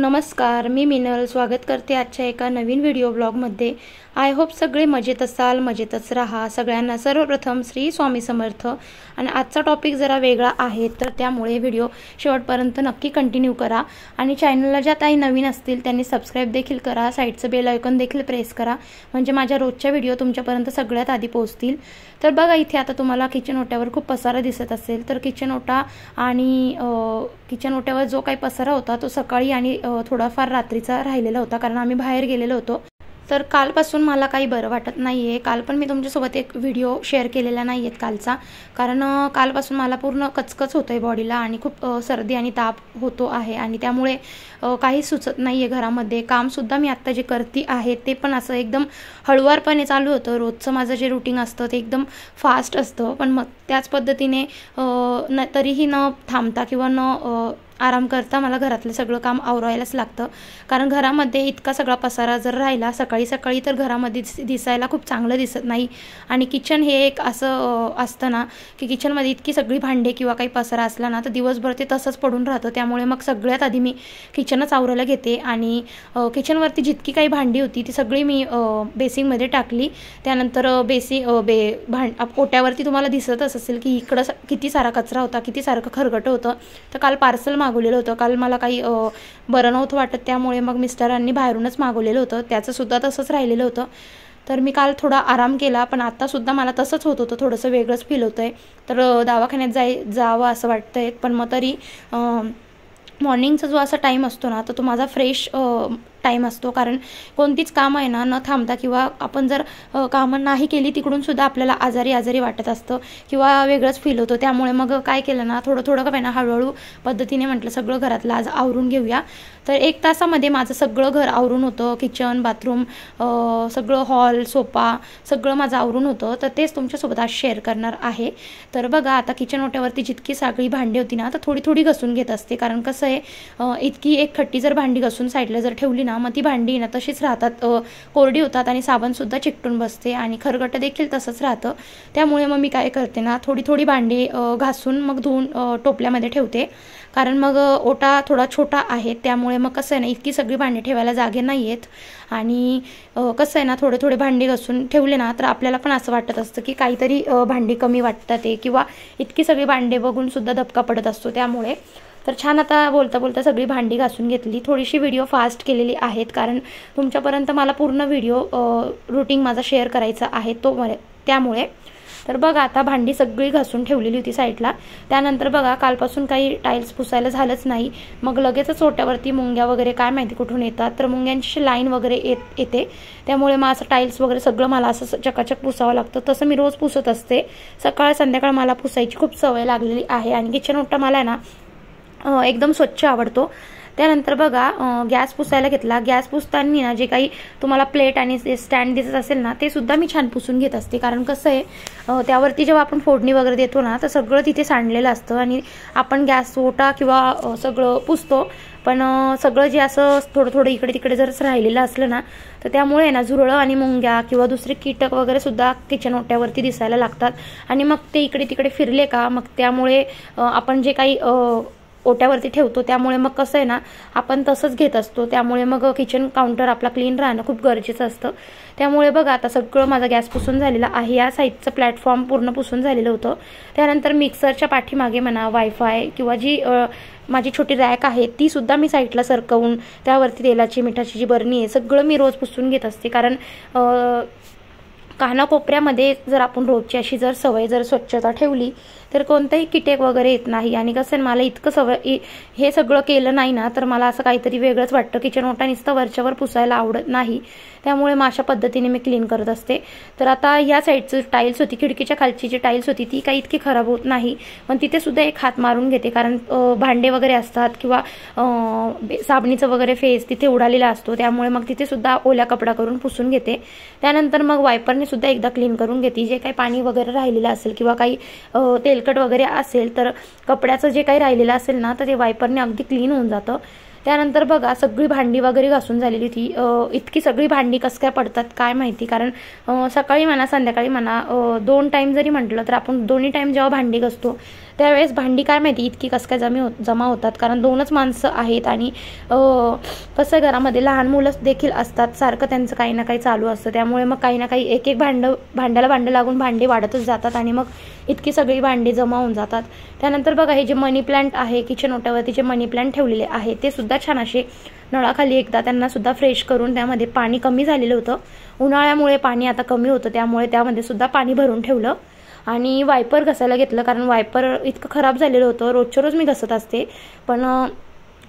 नमस्कार, मी मिनल स्वागत करते आजच्या एका नवीन व्हिडिओ ब्लॉगमध्ये। आय होप सगळे मजेत असाल, मजेतच राहा। सगळ्यांना सर्वप्रथम श्री स्वामी समर्थ। आणि आजचा टॉपिक जरा वेगळा आहे, तर त्यामुळे व्हिडिओ शेवटपर्यंत नक्की कंटिन्यू करा। आणि चॅनलला ज्या ताई नवीन असतील त्यांनी सबस्क्राइब देखील करा, साईडचं बेल आयकॉन देखील प्रेस करा, म्हणजे माझ्या रोजच्या व्हिडिओ तुमच्यापर्यंत सगळ्यात आधी पोहोचतील। तर बघा, इथे आता तुम्हाला किचन ओट्यावर खूप पसारा दिसत असेल, तर किचन ओटा आणि किचन ओट्यावर जो काही पसारा होता तो सकाळी आणि थोडाफार रात्रीचा राहिलेला होता, कारण आम्ही बाहेर गेलेलो होतो। तर कालपासून मला काही बरं वाटत नाहीये। काल पण मी तुमच्यासोबत एक व्हिडिओ शेअर केलेला नाहीये कालचा, कारण कालपासून मला पूर्ण कचकच होतंय बॉडीला आणि खूप सर्दी आणि ताप होतो आहे, आणि त्यामुळे काही सुचत नाहीये घरामध्ये। कामसुद्धा मी आत्ता जे करते आहे ते पण असं एकदम हळुवारपणे चालू होतं। रोजचं माझं जे रुटीन असतं ते एकदम फास्ट असतं, पण मग त्याच पद्धतीने तरीही न थांबता किंवा न आराम करता मला घरातलं सगळं काम आवरायलाच लागतं, कारण घरामध्ये इतका सगळा पसारा जर राहिला सकाळी सकाळी तर घरामध्ये दिसायला खूप चांगलं दिसत नाही। आणि किचन हे एक असं असतं ना की किचनमध्ये इतकी सगळी भांडे किंवा काही पसारा असला ना तर दिवसभर ते तसंच पडून राहतं। त्यामुळे मग सगळ्यात आधी मी किचनच आवरायला घेते, आणि किचनवरती जितकी काही भांडी होती ती सगळी मी बेसिंगमध्ये टाकली। त्यानंतर ओट्यावरती तुम्हाला दिसतच असेल की इकडं किती सारा कचरा होता, किती सारखं खरगटं होतं। तर काल पार्सल मागवलेलं होतं, काल मला काही बरं नव्हतं वाटत, त्यामुळे मग मिस्टरांनी बाहेरूनच मागवलेलं होतं, त्याचं सुद्धा तसंच राहिलेलं होतं। तर मी काल थोडा आराम केला, पण आत्तासुद्धा मला तसंच होत होतं, थोडंसं वेगळंच फील होतं आहे। तर दवाखान्यात जावं असं वाटतं आहे, पण मग तरी मॉर्निंगचा जो असा टाईम असतो ना तर तो माझा फ्रेश टाईम असतो, कारण कोणतीच कामं आहे ना न थांबता किंवा आपण जर कामं नाही केली तिकडून सुद्धा आपल्याला आजारी वाटत असतं किंवा वेगळंच फील होतं। त्यामुळे मग काय केलं ना, थोडं का ना हळूहळू पद्धतीने म्हटलं सगळं घरातलं आज आवरून घेऊया। तर 1 तासामध्ये माझं सगळं घर आवरून होतं, किचन, बाथरूम, सगळं हॉल, सोफा सगळं माझं आवरून होतं। तर तेच तुमच्यासोबत आज शेअर करणार आहे। तर बघा, आता किचन ओट्यावरती जितकी सगळी भांडी होती ना तर थोडी घसून घेत असते, कारण कसं आहे इतकी एक खट्टी जर भांडी घसून साईडला जर ठेवली ना मग ती भांडी ना तशीच राहतात, कोरडी होतात आणि साबणसुद्धा चिकटून बसते आणि खरगटं देखील तसंच राहतं। त्यामुळे मग मी काय करते ना, थोडी भांडी घासून मग धुवून टोपल्यामध्ये ठेवते, कारण मग ओटा थोडा छोटा आहे, त्यामुळे मग कसं आहे ना इतकी सगळी भांडी ठेवायला जागे नाही आहेत। आणि कसं आहे ना थोडे भांडी घासून ठेवले ना तर आपल्याला पण असं वाटत असतं की काहीतरी भांडी कमी वाटतात ते, किंवा इतकी सगळी भांडे बघून सुद्धा धक्का पडत असतो। त्यामुळे तर छान आता बोलता सगळी भांडी घासून घेतली। थोडीशी व्हिडिओ फास्ट केलेली आहेत, कारण तुमच्यापर्यंत मला पूर्ण व्हिडिओ रुटीन माझा शेअर करायचा आहे त्यामुळे। तर बघा, आता भांडी सगळी घासून ठेवलेली होती साईडला। त्यानंतर बघा, कालपासून काही टाईल्स पुसायला झालंच नाही, मग लगेचच ओट्यावरती मुंग्या वगैरे काय माहिती कुठून येतात, तर मुंग्यांची लाईन वगैरे येते, त्यामुळे मग असं टाईल्स वगैरे सगळं मला असं चकाचक पुसावं लागतं। तसं मी रोज पुसत असते, सकाळ संध्याकाळ मला पुसायची खूप सवय लागलेली आहे, आणि किचन ओटा मला ना एकदम स्वच्छ आवडतो। त्यानंतर बघा, गॅस पुसायला घेतला। गॅस पुसताना ना जे काही तुम्हाला प्लेट आणि स्टँड दिसत असेल ना ते सुद्धा मी छान पुसून घेत असते, कारण कसं आहे त्यावरती जेव्हा आपण फोडणी वगैरे देतो ना तर सगळं तिथे सांडलेलं असतं, आणि आपण गॅस ओटा किंवा सगळं पुसतो, पण सगळं जे असं थोडं इकडे तिकडे जर राहिलेलं असलं ना तर त्यामुळे ना झुरळं आणि मुंग्या किंवा दुसरे कीटक वगैरे सुद्धा किचन ओट्यावरती दिसायला लागतात, आणि मग ते इकडे तिकडे फिरले का मग त्यामुळे आपण जे काही ओट्यावरती ठेवतो त्यामुळे मग कसं आहे ना आपण तसंच घेत असतो। त्यामुळे मग किचन काउंटर आपला क्लीन राहणं खूप गरजेचं असतं। त्यामुळे बघा, आता सगळं माझा गॅस पुसून झालेला आहे, या साईडचं प्लॅटफॉर्म पूर्ण पुसून झालेलं होतं। त्यानंतर मिक्सरच्या पाठीमागे म्हणा वायफाय किंवा जी माझी छोटी रॅक आहे ती सुद्धा मी साईडला सरकवून त्यावरती तेलाची मिठाची जी बरणी आहे सगळं मी रोज पुसून घेत असते, कारण कानाकोपऱ्यामध्ये जर आपण रोजची अशी जर सवय जर स्वच्छता ठेवली तर कोणताही कीटक वगैरे येत नाही। आणि कसं मला इतकं सवय हे सगळं केलं नाही ना तर मला असं काहीतरी वेगळंच वाटतं, किचन ओटा नुसतं वरच्यावर पुसायला आवडत नाही, त्यामुळे मग अशा पद्धतीने मी क्लीन करत असते। तर आता ह्या साईडची टाईल्स होती, खिडकीच्या खालची जी टाईल्स होती ती काही इतकी खराब होत नाही, पण तिथे सुद्धा एक हात मारून घेते, कारण भांडे वगैरे असतात किंवा साबणीचं वगैरे फेस तिथे उडालेला असतो, त्यामुळे मग तिथे सुद्धा ओल्या कपडा करून पुसून घेते। त्यानंतर मग वायपरने सुद्धा एकदा क्लीन करून घेते, जे काही पाणी वगैरे राहिलेलं असेल किंवा काही तेलकट वगैरे असेल तर कपड्याचं जे काही राहिलेलं असेल ना तर ते वायपरने अगदी क्लीन होऊन जातं। त्यानंतर बघा, सगळी भांडी वगैरे घासून झालेली होती। इतकी सगळी भांडी कसं काय पडतात काय माहिती, कारण सकाळी म्हणा संध्याकाळी म्हणा 2 टाईम जरी म्हटलं तर आपण दोन्ही टाईम जेव्हा भांडी घासतो त्यावेळेस भांडी काय माहिती इतकी कसं काय जमा होतात, कारण 2च माणसं आहेत आणि कसं घरामध्ये लहान मुलं देखील असतात, सारखं त्यांचं काही ना काही चालू असतं, त्यामुळे मग काही ना काही एक एक भांड्याला भांडं लागून भांडी वाढतच जातात आणि मग इतकी सगळी भांडी जमा होऊन जातात. त्यानंतर बघा हे जे मनी प्लांट आहे, किचन ओट्यावरती जे मनी प्लांट ठेवलेले आहे ते सुद्धा छान असे नळाखाली एकदा त्यांना सुद्धा फ्रेश करून, त्यामध्ये पाणी कमी झालेलं होतं, उन्हाळ्यामुळे पाणी आता कमी होतं, त्यामुळे त्यामध्ये सुद्धा पाणी भरून ठेवलं. आणि वायपर घसायला घेतलं, कारण वायपर इतकं खराब झालेलं होतं. रोजच्या रोज मी घसत असते, पण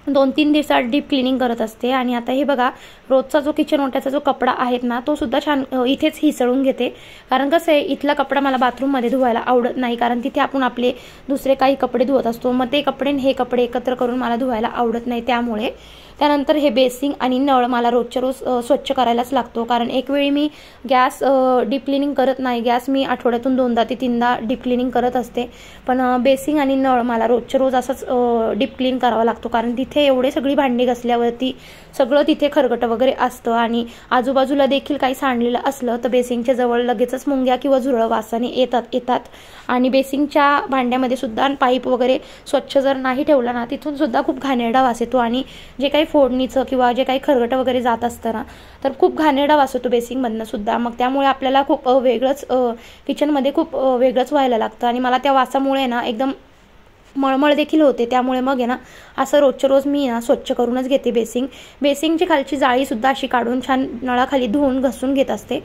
2-3 दिवसात डीप क्लिनिंग करत असते. आणि आता हे बघा रोजचा जो किचन ओट्याचा जो कपडा आहे ना, तो सुद्धा छान इथेच हिसळून घेते, कारण कसं आहे इथला कपडा मला बाथरूममध्ये धुवायला आवडत नाही, कारण तिथे आपण आपले दुसरे काही कपडे धुवत असतो, मग ते कपडे हे कपडे एकत्र करून मला धुवायला आवडत नाही. त्यामुळे त्यानंतर हे बेसिंग आणि नळ मला रोजच्या रोज स्वच्छ करायलाच लागतो, कारण एक वेळी मी गॅस डीप क्लिनिंग करत नाही. गॅस मी आठवड्यातून 2दा ते 3दा डीप क्लिनिंग करत असते, पण बेसिंग आणि नळ मला रोजच्या रोज असंच डीप क्लीन करावा लागतो, कारण तिथे एवढे सगळी भांडी घासल्यावरती सगळं तिथे खरगट वगैरे असतं आणि आजूबाजूला देखील काही सांडलेलं असलं तर बेसिंगच्या जवळ लगेचच मुंग्या किंवा झुरळ वासाने येतात. आणि बेसिंगच्या भांड्यामध्ये सुद्धा पाईप वगैरे स्वच्छ जर नाही ठेवला ना, तिथून सुद्धा खूप घाणेरडा वास येतो आणि जे काही फोडणीचं किंवा जे काही खरगट वगैरे जात असतं ना, तर खूप घाणेरडा वास येतो बेसिंगमधनं सुद्धा. मग त्यामुळे आपल्याला खूप वेगळंच किचनमध्ये खूप वेगळंच व्हायला लागतं आणि मला त्या वासामुळे ना एकदम मळमळ देखील होते. त्यामुळे मग आहे ना असं रोजच्या रोज मी ना स्वच्छ करूनच घेते. बेसिंगची खालची जाळी सुद्धा अशी काढून छान नळाखाली धुवून घसून घेत असते.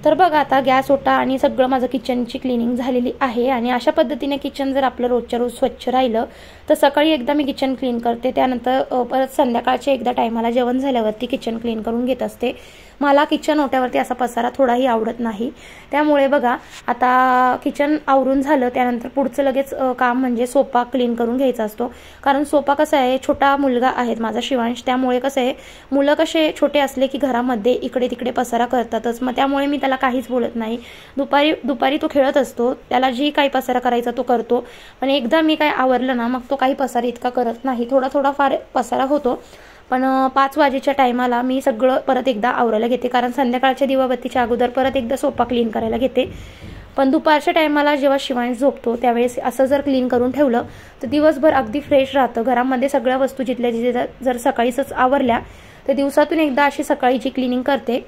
तर बघा आता गॅस ओटा आणि सगळं माझं किचनची क्लिनिंग झालेली आहे आणि अशा पद्धतीने किचन जर आपलं रोजच्या रोज स्वच्छ राहिलं तर सकाळी एकदा मी किचन क्लीन करते, त्यानंतर परत संध्याकाळच्या एकदा टायमाला जेवण झाल्यावरती किचन क्लीन करून घेत असते. मला किचन ओट्यावरती असा पसारा थोडाही आवडत नाही, त्यामुळे बघा आता किचन आवरून झालं त्यानंतर पुढचं लगेच काम म्हणजे सोफा क्लीन करून घ्यायचा असतो, कारण सोफा कसा आहे छोटा मुलगा आहे माझा शिवांश, त्यामुळे कसं आहे मुलं कसे छोटे असले की घरामध्ये इकडे तिकडे पसारा करतातच, मग त्यामुळे मी त्याला काहीच बोलत नाही. दुपारी तो खेळत असतो, त्याला जी काही पसारा करायचा तो करतो, पण एकदा मी काय आवरलं ना मग तो काही पसारा इतका करत नाही, थोडा फार पसारा होतो, पण 5 वाजेच्या टायमाला मी सगळं परत एकदा आवरायला घेते, कारण संध्याकाळच्या दिवाबत्तीच्या अगोदर परत एकदा सोफा क्लीन करायला घेते. पण दुपारच्या टायमाला जेव्हा शिवांश झोपतो त्यावेळेस असं जर क्लीन करून ठेवलं तर दिवसभर अगदी फ्रेश राहतं. घरामध्ये सगळ्या वस्तू जिथल्या जिथे जर सकाळीच आवरल्या तर दिवसातून एकदा अशी सकाळीची क्लिनिंग करते,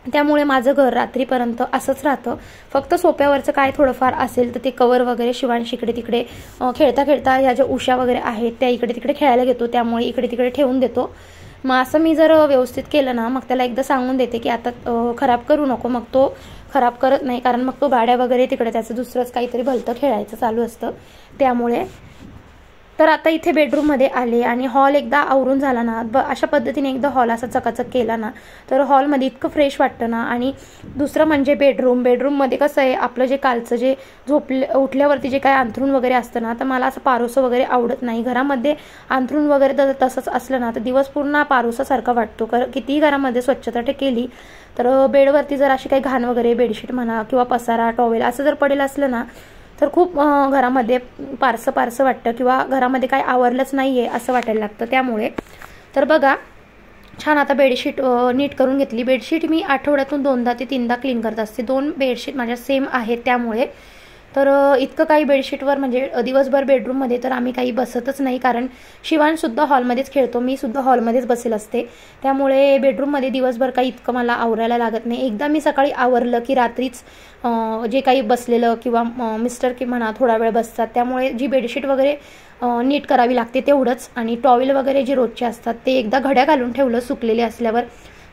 त्यामुळे माझं घर रात्रीपर्यंत असंच राहतं. फक्त सोप्यावरचं काय थोडंफार असेल तर ते कवर वगैरे शिवांश इकडे तिकडे खेळता खेळता ह्या ज्या उषा वगैरे आहेत त्या इकडे तिकडे खेळायला घेतो, त्यामुळे इकडे तिकडे ठेवून देतो. मग असं मी जर व्यवस्थित केलं ना मग त्याला एकदा सांगून देते की आता खराब करू नको, मग तो खराब करत नाही, कारण मग तो गाड्या वगैरे तिकडे त्याचं दुसरंच काहीतरी भलतं खेळायचं चालू असतं. त्यामुळे तर आता इथे बेडरूममध्ये आले आणि हॉल एकदा आवरून झाला ना, अशा पद्धतीने एकदा हॉल असा चकाचक केला ना तर हॉलमध्ये इतकं फ्रेश वाटतं ना. आणि दुसरं म्हणजे बेडरूममध्ये कसं आहे आपलं जे कालचं जे उठल्यावरती जे काय अंथरूण वगैरे असतं ना, तर मला असं पारोसं वगैरे आवडत नाही. घरामध्ये अंथरूण वगैरे तसंच असलं ना तर दिवस पूर्ण पारोसासारखा वाटतो. कितीही घरामध्ये स्वच्छता केली तर बेडवरती जर अशी काही घाण वगैरे बेडशीट म्हणा किंवा पसारा टॉवेल असं जर पडेल असलं ना तर खूप घरामध्ये पारसं वाटतं किंवा घरामध्ये काय आवरलंच नाही आहे असं वाटायला लागतं. त्यामुळे तर बघा छान आता बेडशीट नीट करून घेतली. बेडशीट मी आठवड्यातून 2दा ते 3दा क्लीन करत असते. 2 बेडशीट माझ्या सेम आहेत, त्यामुळे तर इतकं काही बेडशीटवर म्हणजे दिवसभर बेडरूममध्ये तर आम्ही काही बसतच नाही, कारण शिवांशसुद्धा हॉलमध्येच खेळतो, मी सुद्धा हॉलमध्येच बसेल असते, त्यामुळे बेडरूममध्ये दिवसभर काही इतकं मला आवरायला लागत नाही. एकदा मी सकाळी आवरलं की रात्रीच जे काही बसलेलं किंवा मिस्टर की म्हणा थोडा वेळ बसतात, त्यामुळे जी बेडशीट वगैरे नीट करावी लागते तेवढंच. आणि टॉवेल वगैरे जे रोजचे असतात ते एकदा घड्या घालून ठेवलं सुकलेले असल्यावर,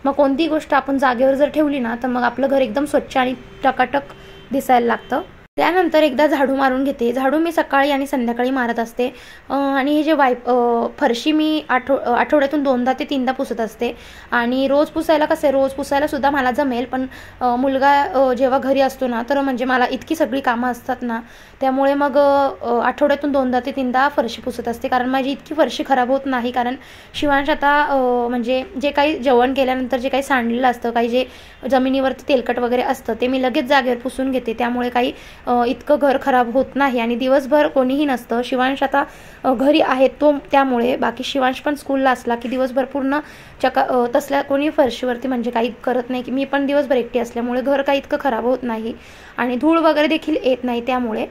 मग कोणतीही गोष्ट आपण जागेवर जर ठेवली ना तर मग आपलं घर एकदम स्वच्छ आणि टकाटक दिसायला लागतं. त्यानंतर एकदा झाडू मारून घेते. झाडू मी सकाळी आणि संध्याकाळी मारत असते. आणि हे जे फरशी मी आठवड्यातून 2दा ते 3दा पुसत असते. आणि रोज पुसायला कसं आहे, रोज पुसायला सुद्धा मला जमेल, पण मुलगा जेव्हा घरी असतो ना तर म्हणजे मला इतकी सगळी कामं असतात ना, त्यामुळे मग आठवड्यातून 2दा ते 3दा फरशी पुसत असते, कारण माझी इतकी फरशी खराब होत नाही. कारण शिवांश आता म्हणजे जे काही जेवण केल्यानंतर जे काही सांडलेलं असतं, काही जे जमिनीवरती तेलकट वगैरे असतं ते मी लगेच जागेवर पुसून घेते, त्यामुळे काही इतकं घर खराब होत नाही. आणि दिवसभर कोणीही नसतं, शिवांश आता घरी आहे तो, त्यामुळे बाकी शिवांश पण स्कूलला असला की दिवसभर पूर्ण तसल्या कोणी फरशीवरती म्हणजे काही करत नाही, की मी पण दिवसभर एकटी असल्यामुळे घर काही इतकं खराब होत नाही आणि धूळ वगैरे देखील येत नाही. त्यामुळे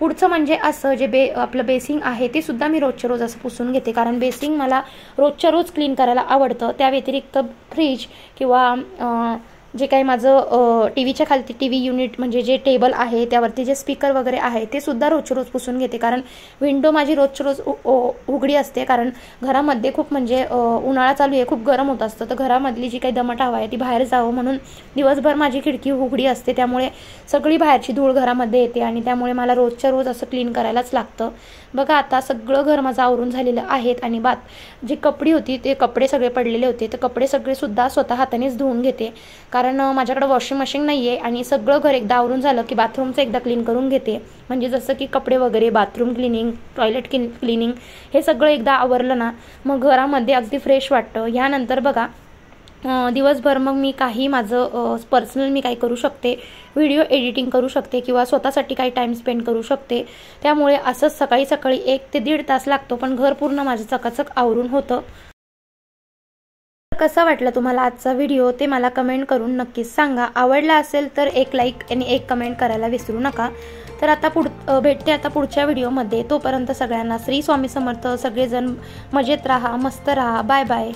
पुढचं म्हणजे असं जे आपलं बेसिंग आहे ते सुद्धा मी रोजच्या रोज असं पुसून घेते, कारण बेसिंग मला रोजच्या रोज क्लीन करायला आवडतं. त्या व्यतिरिक्त फ्रीज किंवा जे काही माझं टी व्हीच्या खालती टी व्ही युनिट म्हणजे जे टेबल आहे त्यावरती जे स्पीकर वगैरे आहे ते सुद्धा रोजच्या रोज पुसून घेते, कारण विंडो माझी रोजच्या रोज उघडी असते. कारण घरामध्ये खूप म्हणजे उन्हाळा चालू आहे, खूप गरम होत असतं, तर घरामधली जी काही दमट हवा आहे ती बाहेर जावं म्हणून दिवसभर माझी खिडकी उघडी असते, त्यामुळे सगळी बाहेरची धूळ घरामध्ये येते आणि त्यामुळे मला रोजच्या रोज असं क्लीन करायलाच लागतं. बघा आता सगळं घर माझं आवरून झालेलं आहेत आणि जी कपडी होती ते कपडे सगळे पडलेले होते, तर कपडे सगळे सुद्धा स्वतः हातानेच धुवून घेते, कारण माझ्याकडे वॉशिंग मशीन नाही आहे. आणि सगळं घर एकदा आवरून झालं की बाथरूमचं एकदा क्लीन करून घेते, म्हणजे जसं की कपडे वगैरे, बाथरूम क्लिनिंग, टॉयलेट क्लिनिंग हे सगळं एकदा आवरलं ना मग घरामध्ये अगदी फ्रेश वाटतं. यानंतर बघा दिवसभर मग मी काही माझं पर्सनल मी काही करू शकते, व्हिडिओ एडिटिंग करू शकते किंवा स्वतःसाठी काही टाईम स्पेंड करू शकते. त्यामुळे असंच सकाळी सकाळी 1 ते 1.5 तास लागतो, पण घर पूर्ण माझं चकाचक आवरून होतं. कसा वाटला तुम्हाला आजचा व्हिडिओ ते मला कमेंट करून नक्कीच सांगा. आवडला असेल तर एक लाईक आणि एक कमेंट करायला विसरू नका. तर आता भेटते आता पुढच्या व्हिडिओमध्ये. तोपर्यंत सगळ्यांना श्री स्वामी समर्थ. सगळेजण मजेत राहा, मस्त राहा. Bye bye.